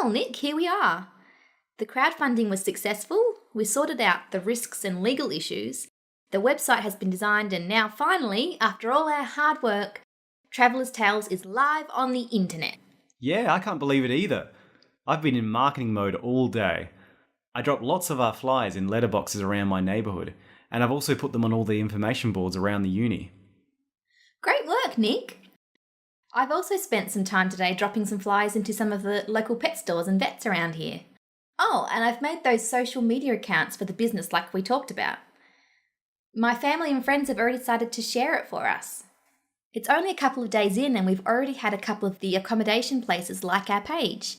Well, Nick, here we are. The crowdfunding was successful, we sorted out the risks and legal issues, the website has been designed, and now finally, after all our hard work, Traveller's Tales is live on the internet. Yeah, I can't believe it either. I've been in marketing mode all day. I dropped lots of our flyers in letterboxes around my neighbourhood, and I've also put them on all the information boards around the uni. Great work, Nick. I've also spent some time today dropping some flyers into some of the local pet stores and vets around here. Oh, and I've made those social media accounts for the business like we talked about. My family and friends have already decided to share it for us. It's only a couple of days in and we've already had a couple of the accommodation places like our page.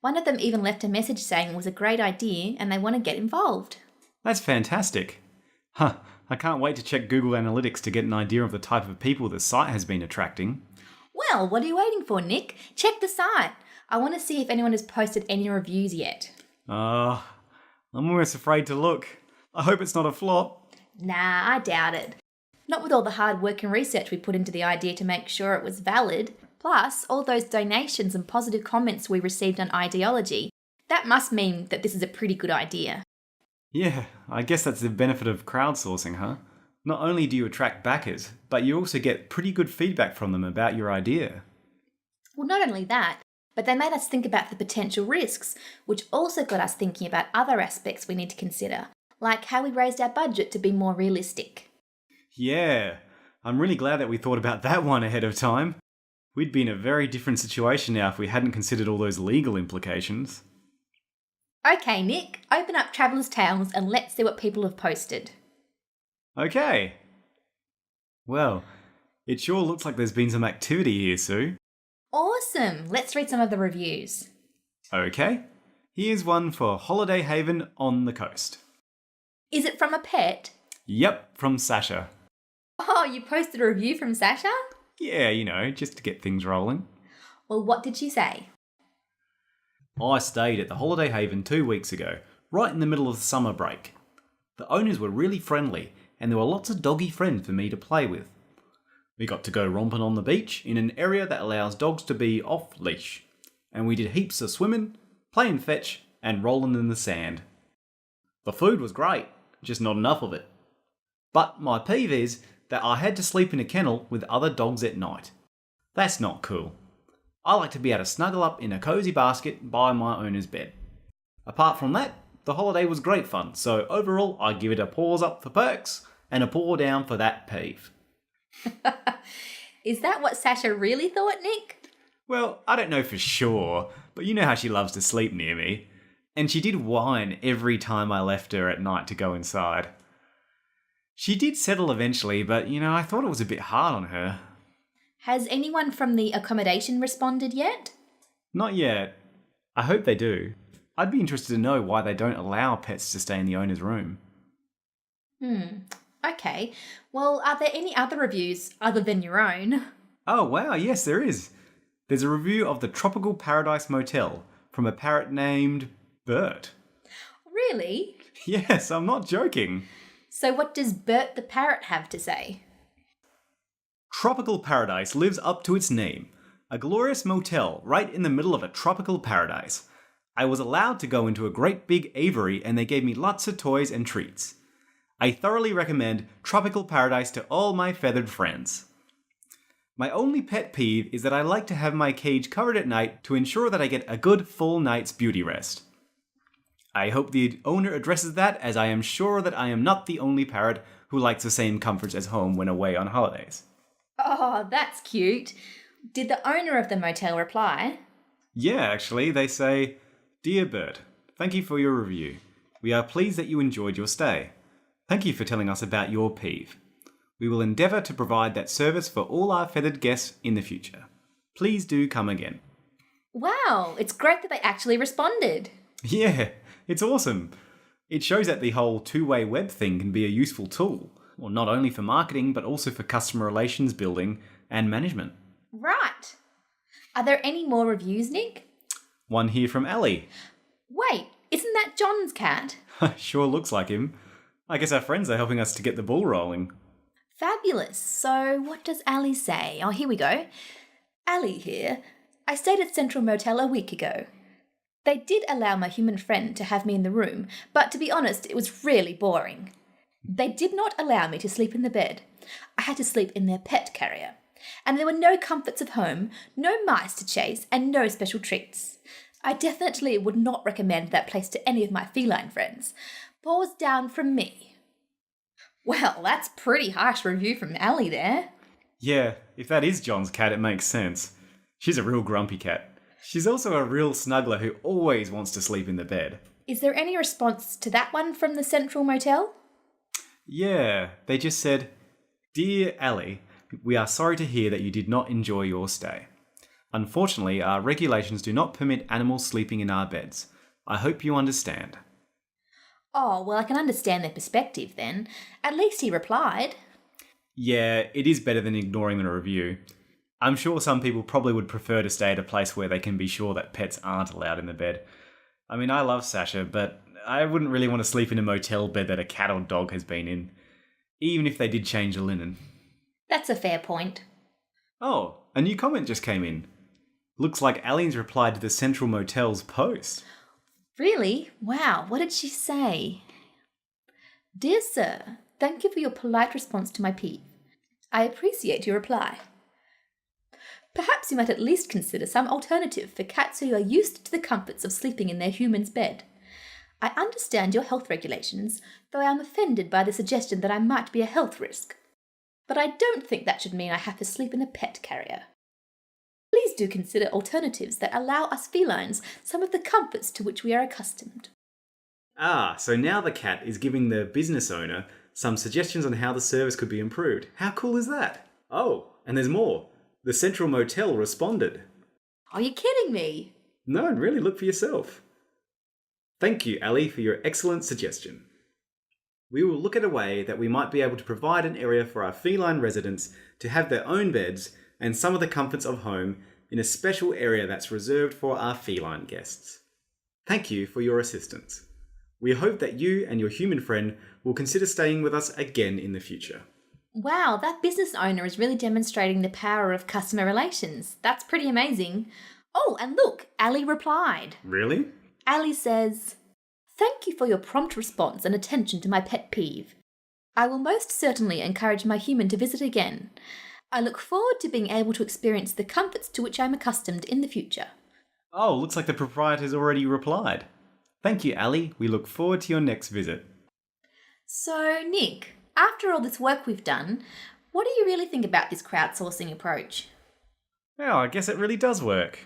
One of them even left a message saying it was a great idea and they want to get involved. That's fantastic. I can't wait to check Google Analytics to get an idea of the type of people the site has been attracting. Well, what are you waiting for, Nick? Check the site. I want to see if anyone has posted any reviews yet. I'm almost afraid to look. I hope it's not a flop. Nah, I doubt it. Not with all the hard work and research we put into the idea to make sure it was valid. Plus, all those donations and positive comments we received on ideology. That must mean that this is a pretty good idea. Yeah, I guess that's the benefit of crowdsourcing, huh? Not only do you attract backers, but you also get pretty good feedback from them about your idea. Well, not only that, but they made us think about the potential risks, which also got us thinking about other aspects we need to consider, like how we raised our budget to be more realistic. Yeah, I'm really glad that we thought about that one ahead of time. We'd be in a very different situation now if we hadn't considered all those legal implications. Okay, Nick, open up Traveller's Tales and let's see what people have posted. Okay. Well, it sure looks like there's been some activity here, Sue. Awesome! Let's read some of the reviews. Okay. Here's one for Holiday Haven on the coast. Is it from a pet? Yep, from Sasha. Oh, you posted a review from Sasha? Yeah, just to get things rolling. Well, what did she say? I stayed at the Holiday Haven 2 weeks ago, right in the middle of the summer break. The owners were really friendly, and there were lots of doggy friends for me to play with. We got to go romping on the beach in an area that allows dogs to be off-leash, and we did heaps of swimming, playing fetch, and rolling in the sand. The food was great, just not enough of it. But my peeve is that I had to sleep in a kennel with other dogs at night. That's not cool. I like to be able to snuggle up in a cosy basket by my owner's bed. Apart from that, the holiday was great fun, so overall I give it a paws up for perks and a paw down for that peeve. Is that what Sasha really thought, Nick? Well, I don't know for sure, but you know how she loves to sleep near me. And she did whine every time I left her at night to go inside. She did settle eventually, but I thought it was a bit hard on her. Has anyone from the accommodation responded yet? Not yet. I hope they do. I'd be interested to know why they don't allow pets to stay in the owner's room. Okay. Well, are there any other reviews other than your own? Oh wow, yes there is. There's a review of the Tropical Paradise Motel from a parrot named Bert. Really? Yes, I'm not joking. So what does Bert the parrot have to say? Tropical Paradise lives up to its name. A glorious motel right in the middle of a tropical paradise. I was allowed to go into a great big aviary and they gave me lots of toys and treats. I thoroughly recommend Tropical Paradise to all my feathered friends. My only pet peeve is that I like to have my cage covered at night to ensure that I get a good full night's beauty rest. I hope the owner addresses that, as I am sure that I am not the only parrot who likes the same comforts as home when away on holidays. Oh, that's cute. Did the owner of the motel reply? Yeah, actually, they say, "Dear Bert, thank you for your review. We are pleased that you enjoyed your stay. Thank you for telling us about your peeve. We will endeavour to provide that service for all our feathered guests in the future. Please do come again." Wow, it's great that they actually responded. Yeah, it's awesome. It shows that the whole two-way web thing can be a useful tool. Well, not only for marketing, but also for customer relations building and management. Right. Are there any more reviews, Nick? One here from Ali. Wait, isn't that John's cat? Sure looks like him. I guess our friends are helping us to get the ball rolling. Fabulous. So what does Ali say? Oh, here we go. Ali here. I stayed at Central Motel a week ago. They did allow my human friend to have me in the room, but to be honest, it was really boring. They did not allow me to sleep in the bed. I had to sleep in their pet carrier. And there were no comforts of home, no mice to chase, and no special treats. I definitely would not recommend that place to any of my feline friends. Paws down from me. Well, that's pretty harsh review from Ali there. Yeah, if that is John's cat, it makes sense. She's a real grumpy cat. She's also a real snuggler who always wants to sleep in the bed. Is there any response to that one from the Central Motel? Yeah, they just said, "Dear Ali, we are sorry to hear that you did not enjoy your stay. Unfortunately, our regulations do not permit animals sleeping in our beds. I hope you understand." Oh, well, I can understand their perspective then. At least he replied. Yeah, it is better than ignoring the review. I'm sure some people probably would prefer to stay at a place where they can be sure that pets aren't allowed in the bed. I mean, I love Sasha, but I wouldn't really want to sleep in a motel bed that a cat or dog has been in, even if they did change the linen. That's a fair point. Oh, a new comment just came in. Looks like Alien's replied to the Central Motel's post. Really? Wow, what did she say? Dear Sir, thank you for your polite response to my peeve. I appreciate your reply. Perhaps you might at least consider some alternative for cats who are used to the comforts of sleeping in their human's bed. I understand your health regulations, though I am offended by the suggestion that I might be a health risk. But I don't think that should mean I have to sleep in a pet carrier. Please do consider alternatives that allow us felines some of the comforts to which we are accustomed. Ah, so now the cat is giving the business owner some suggestions on how the service could be improved. How cool is that? Oh, and there's more. The Central Motel responded. Are you kidding me? No, really, look for yourself. Thank you, Ali, for your excellent suggestion. We will look at a way that we might be able to provide an area for our feline residents to have their own beds and some of the comforts of home in a special area that's reserved for our feline guests. Thank you for your assistance. We hope that you and your human friend will consider staying with us again in the future. Wow, that business owner is really demonstrating the power of customer relations. That's pretty amazing. Oh, and look, Ali replied. Really? Ali says, "Thank you for your prompt response and attention to my pet peeve. I will most certainly encourage my human to visit again. I look forward to being able to experience the comforts to which I am accustomed in the future." Oh, looks like the proprietor's already replied. Thank you, Ali. We look forward to your next visit. So, Nick, after all this work we've done, what do you really think about this crowdsourcing approach? Well, I guess it really does work.